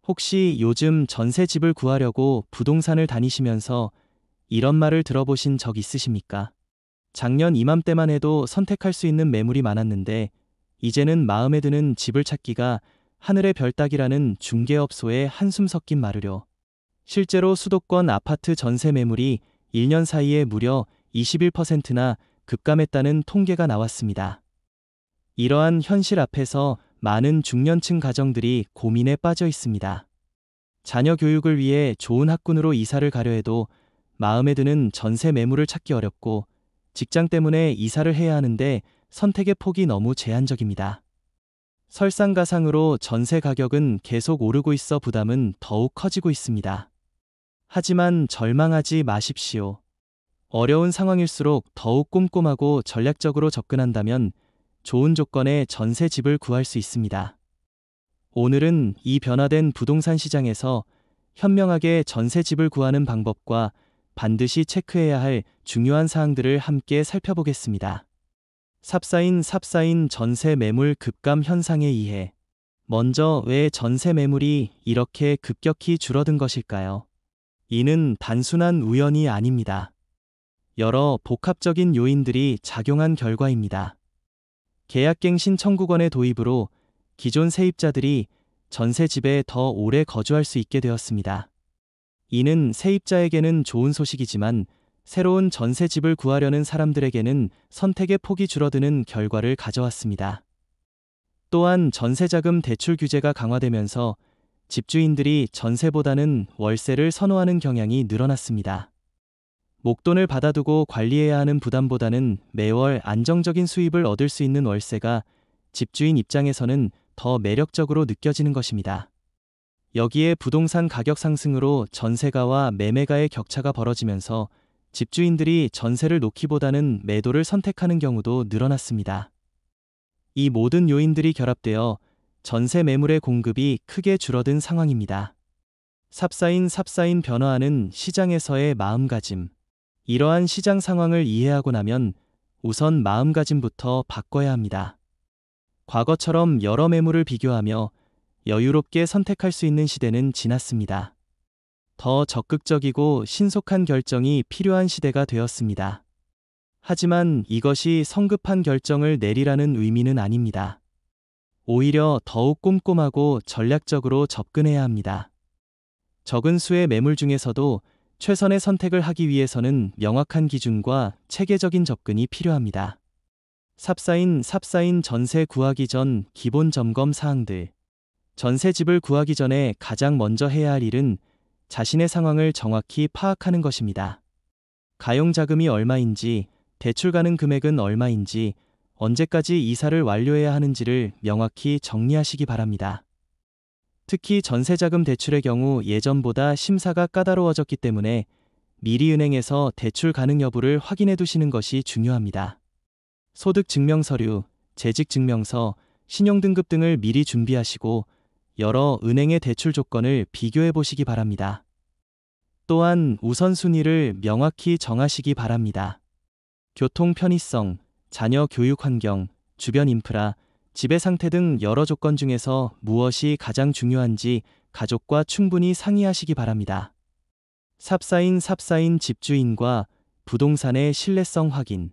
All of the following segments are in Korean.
혹시 요즘 전세집을 구하려고 부동산을 다니시면서 이런 말을 들어보신 적 있으십니까? 작년 이맘때만 해도 선택할 수 있는 매물이 많았는데 이제는 마음에 드는 집을 찾기가 하늘의 별 따기라는 중개업소의 한숨 섞인 말으려. 실제로 수도권 아파트 전세 매물이 1년 사이에 무려 21%나 급감했다는 통계가 나왔습니다. 이러한 현실 앞에서 많은 중년층 가정들이 고민에 빠져 있습니다. 자녀 교육을 위해 좋은 학군으로 이사를 가려 해도 마음에 드는 전세 매물을 찾기 어렵고 직장 때문에 이사를 해야 하는데 선택의 폭이 너무 제한적입니다. 설상가상으로 전세 가격은 계속 오르고 있어 부담은 더욱 커지고 있습니다. 하지만 절망하지 마십시오. 어려운 상황일수록 더욱 꼼꼼하고 전략적으로 접근한다면 좋은 조건의 전세 집을 구할 수 있습니다. 오늘은 이 변화된 부동산 시장에서 현명하게 전세 집을 구하는 방법과 반드시 체크해야 할 중요한 사항들을 함께 살펴보겠습니다. 삽사인 전세 매물 급감 현상의 이해. 먼저 왜 전세 매물이 이렇게 급격히 줄어든 것일까요? 이는 단순한 우연이 아닙니다. 여러 복합적인 요인들이 작용한 결과입니다. 계약갱신 청구권의 도입으로 기존 세입자들이 전세집에 더 오래 거주할 수 있게 되었습니다. 이는 세입자에게는 좋은 소식이지만 새로운 전세집을 구하려는 사람들에게는 선택의 폭이 줄어드는 결과를 가져왔습니다. 또한 전세자금 대출 규제가 강화되면서 집주인들이 전세보다는 월세를 선호하는 경향이 늘어났습니다. 목돈을 받아두고 관리해야 하는 부담보다는 매월 안정적인 수입을 얻을 수 있는 월세가 집주인 입장에서는 더 매력적으로 느껴지는 것입니다. 여기에 부동산 가격 상승으로 전세가와 매매가의 격차가 벌어지면서 집주인들이 전세를 놓기보다는 매도를 선택하는 경우도 늘어났습니다. 이 모든 요인들이 결합되어 전세 매물의 공급이 크게 줄어든 상황입니다. 삽사인 변화하는 시장에서의 마음가짐. 이러한 시장 상황을 이해하고 나면 우선 마음가짐부터 바꿔야 합니다. 과거처럼 여러 매물을 비교하며 여유롭게 선택할 수 있는 시대는 지났습니다. 더 적극적이고 신속한 결정이 필요한 시대가 되었습니다. 하지만 이것이 성급한 결정을 내리라는 의미는 아닙니다. 오히려 더욱 꼼꼼하고 전략적으로 접근해야 합니다. 적은 수의 매물 중에서도 최선의 선택을 하기 위해서는 명확한 기준과 체계적인 접근이 필요합니다. 삽사인 전세 구하기 전 기본 점검 사항들. 전세집을 구하기 전에 가장 먼저 해야 할 일은 자신의 상황을 정확히 파악하는 것입니다. 가용자금이 얼마인지, 대출 가능 금액은 얼마인지, 언제까지 이사를 완료해야 하는지를 명확히 정리하시기 바랍니다. 특히 전세자금 대출의 경우 예전보다 심사가 까다로워졌기 때문에 미리 은행에서 대출 가능 여부를 확인해 두시는 것이 중요합니다. 소득증명서류, 재직증명서, 신용등급 등을 미리 준비하시고 여러 은행의 대출 조건을 비교해 보시기 바랍니다. 또한 우선순위를 명확히 정하시기 바랍니다. 교통 편의성, 자녀 교육 환경, 주변 인프라, 집의 상태 등 여러 조건 중에서 무엇이 가장 중요한지 가족과 충분히 상의하시기 바랍니다. 삽사인 집주인과 부동산의 신뢰성 확인.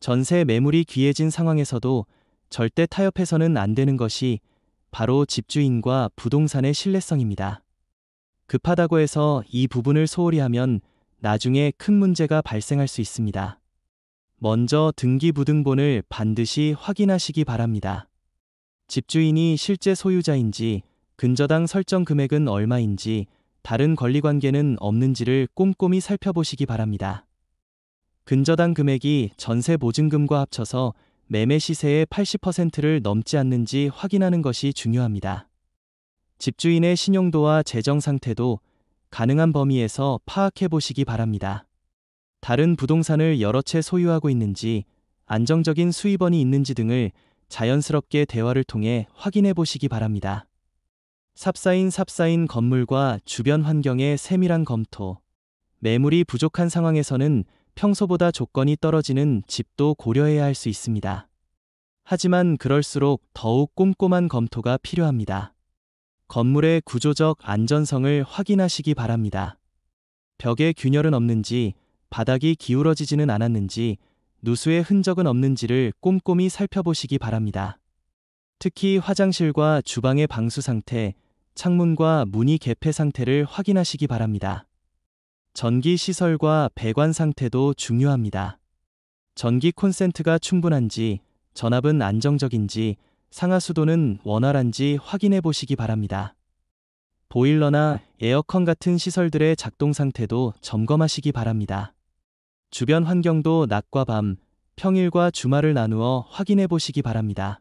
전세 매물이 귀해진 상황에서도 절대 타협해서는 안 되는 것이 바로 집주인과 부동산의 신뢰성입니다. 급하다고 해서 이 부분을 소홀히 하면 나중에 큰 문제가 발생할 수 있습니다. 먼저 등기부등본을 반드시 확인하시기 바랍니다. 집주인이 실제 소유자인지, 근저당 설정 금액은 얼마인지, 다른 권리관계는 없는지를 꼼꼼히 살펴보시기 바랍니다. 근저당 금액이 전세 보증금과 합쳐서 매매 시세의 80%를 넘지 않는지 확인하는 것이 중요합니다. 집주인의 신용도와 재정 상태도 가능한 범위에서 파악해 보시기 바랍니다. 다른 부동산을 여러 채 소유하고 있는지, 안정적인 수입원이 있는지 등을 자연스럽게 대화를 통해 확인해 보시기 바랍니다. 삽사인 건물과 주변 환경의 세밀한 검토. 매물이 부족한 상황에서는 평소보다 조건이 떨어지는 집도 고려해야 할 수 있습니다. 하지만 그럴수록 더욱 꼼꼼한 검토가 필요합니다. 건물의 구조적 안전성을 확인하시기 바랍니다. 벽에 균열은 없는지, 바닥이 기울어지지는 않았는지, 누수의 흔적은 없는지를 꼼꼼히 살펴보시기 바랍니다. 특히 화장실과 주방의 방수 상태, 창문과 문이 개폐 상태를 확인하시기 바랍니다. 전기 시설과 배관 상태도 중요합니다. 전기 콘센트가 충분한지, 전압은 안정적인지, 상하수도는 원활한지 확인해 보시기 바랍니다. 보일러나 에어컨 같은 시설들의 작동 상태도 점검하시기 바랍니다. 주변 환경도 낮과 밤, 평일과 주말을 나누어 확인해 보시기 바랍니다.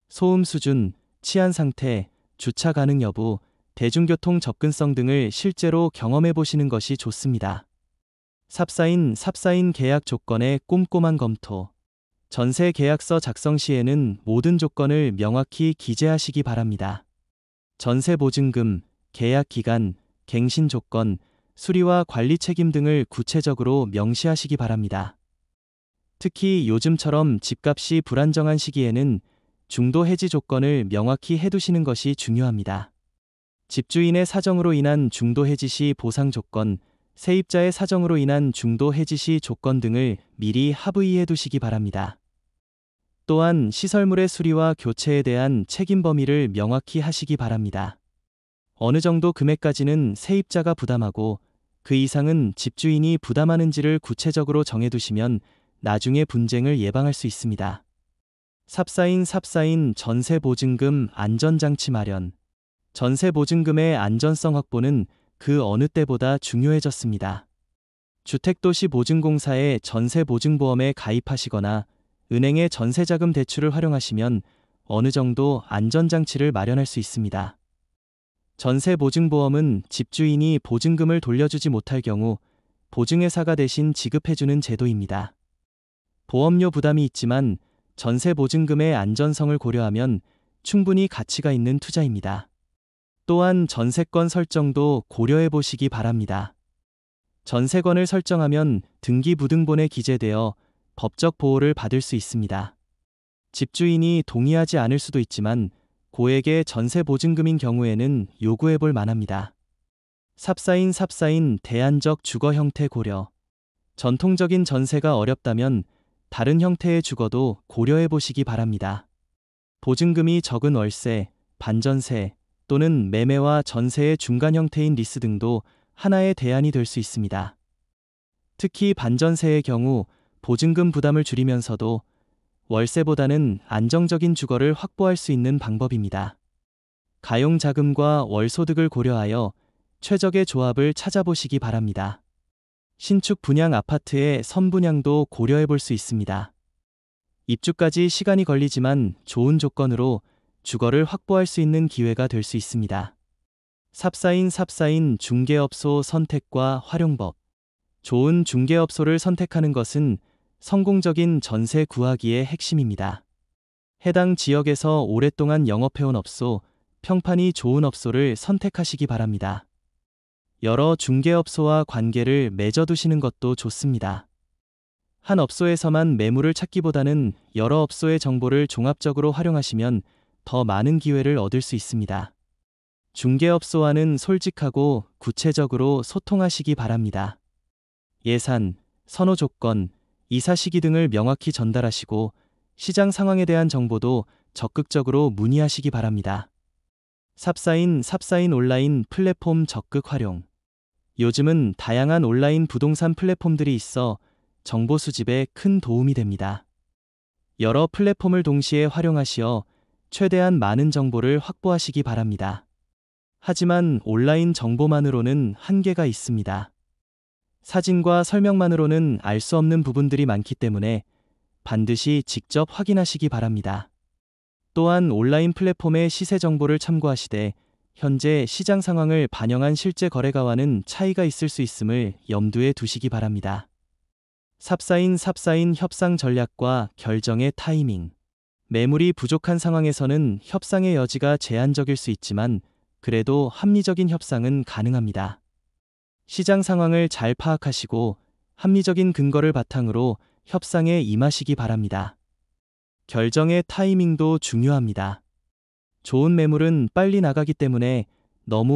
소음 수준, 치안 상태, 주차 가능 여부, 대중교통 접근성 등을 실제로 경험해 보시는 것이 좋습니다. 삽사인 계약 조건의 꼼꼼한 검토. 전세 계약서 작성 시에는 모든 조건을 명확히 기재하시기 바랍니다. 전세 보증금, 계약 기간, 갱신 조건, 수리와 관리 책임 등을 구체적으로 명시하시기 바랍니다. 특히 요즘처럼 집값이 불안정한 시기에는 중도 해지 조건을 명확히 해두시는 것이 중요합니다. 집주인의 사정으로 인한 중도 해지 시 보상 조건, 세입자의 사정으로 인한 중도 해지 시 조건 등을 미리 합의해 두시기 바랍니다. 또한 시설물의 수리와 교체에 대한 책임 범위를 명확히 하시기 바랍니다. 어느 정도 금액까지는 세입자가 부담하고 그 이상은 집주인이 부담하는지를 구체적으로 정해두시면 나중에 분쟁을 예방할 수 있습니다. 삽사인 전세보증금 안전장치 마련. 전세보증금의 안전성 확보는 그 어느 때보다 중요해졌습니다. 주택도시보증공사의 전세보증보험에 가입하시거나 은행의 전세자금 대출을 활용하시면 어느 정도 안전장치를 마련할 수 있습니다. 전세보증보험은 집주인이 보증금을 돌려주지 못할 경우 보증회사가 대신 지급해주는 제도입니다. 보험료 부담이 있지만 전세보증금의 안전성을 고려하면 충분히 가치가 있는 투자입니다. 또한 전세권 설정도 고려해 보시기 바랍니다. 전세권을 설정하면 등기부등본에 기재되어 법적 보호를 받을 수 있습니다. 집주인이 동의하지 않을 수도 있지만 고액의 전세보증금인 경우에는 요구해 볼 만합니다. 삽사인 대안적 주거 형태 고려. 전통적인 전세가 어렵다면 다른 형태의 주거도 고려해 보시기 바랍니다. 보증금이 적은 월세, 반전세 또는 매매와 전세의 중간 형태인 리스 등도 하나의 대안이 될 수 있습니다. 특히 반전세의 경우 보증금 부담을 줄이면서도 월세보다는 안정적인 주거를 확보할 수 있는 방법입니다. 가용자금과 월소득을 고려하여 최적의 조합을 찾아보시기 바랍니다. 신축 분양 아파트의 선분양도 고려해 볼 수 있습니다. 입주까지 시간이 걸리지만 좋은 조건으로 주거를 확보할 수 있는 기회가 될 수 있습니다. 삽사인 중개업소 선택과 활용법. 좋은 중개업소를 선택하는 것은 성공적인 전세 구하기의 핵심입니다. 해당 지역에서 오랫동안 영업해온 업소, 평판이 좋은 업소를 선택하시기 바랍니다. 여러 중개업소와 관계를 맺어두시는 것도 좋습니다. 한 업소에서만 매물을 찾기보다는 여러 업소의 정보를 종합적으로 활용하시면 더 많은 기회를 얻을 수 있습니다. 중개업소와는 솔직하고 구체적으로 소통하시기 바랍니다. 예산, 선호 조건, 이사 시기 등을 명확히 전달하시고 시장 상황에 대한 정보도 적극적으로 문의하시기 바랍니다. 삽사인 온라인 플랫폼 적극 활용. 요즘은 다양한 온라인 부동산 플랫폼들이 있어 정보 수집에 큰 도움이 됩니다. 여러 플랫폼을 동시에 활용하시어 최대한 많은 정보를 확보하시기 바랍니다. 하지만 온라인 정보만으로는 한계가 있습니다. 사진과 설명만으로는 알 수 없는 부분들이 많기 때문에 반드시 직접 확인하시기 바랍니다. 또한 온라인 플랫폼의 시세 정보를 참고하시되 현재 시장 상황을 반영한 실제 거래가와는 차이가 있을 수 있음을 염두에 두시기 바랍니다. 삽사인 협상 전략과 결정의 타이밍. 매물이 부족한 상황에서는 협상의 여지가 제한적일 수 있지만 그래도 합리적인 협상은 가능합니다. 시장 상황을 잘 파악하시고 합리적인 근거를 바탕으로 협상에 임하시기 바랍니다. 결정의 타이밍도 중요합니다. 좋은 매물은 빨리 나가기 때문에 너무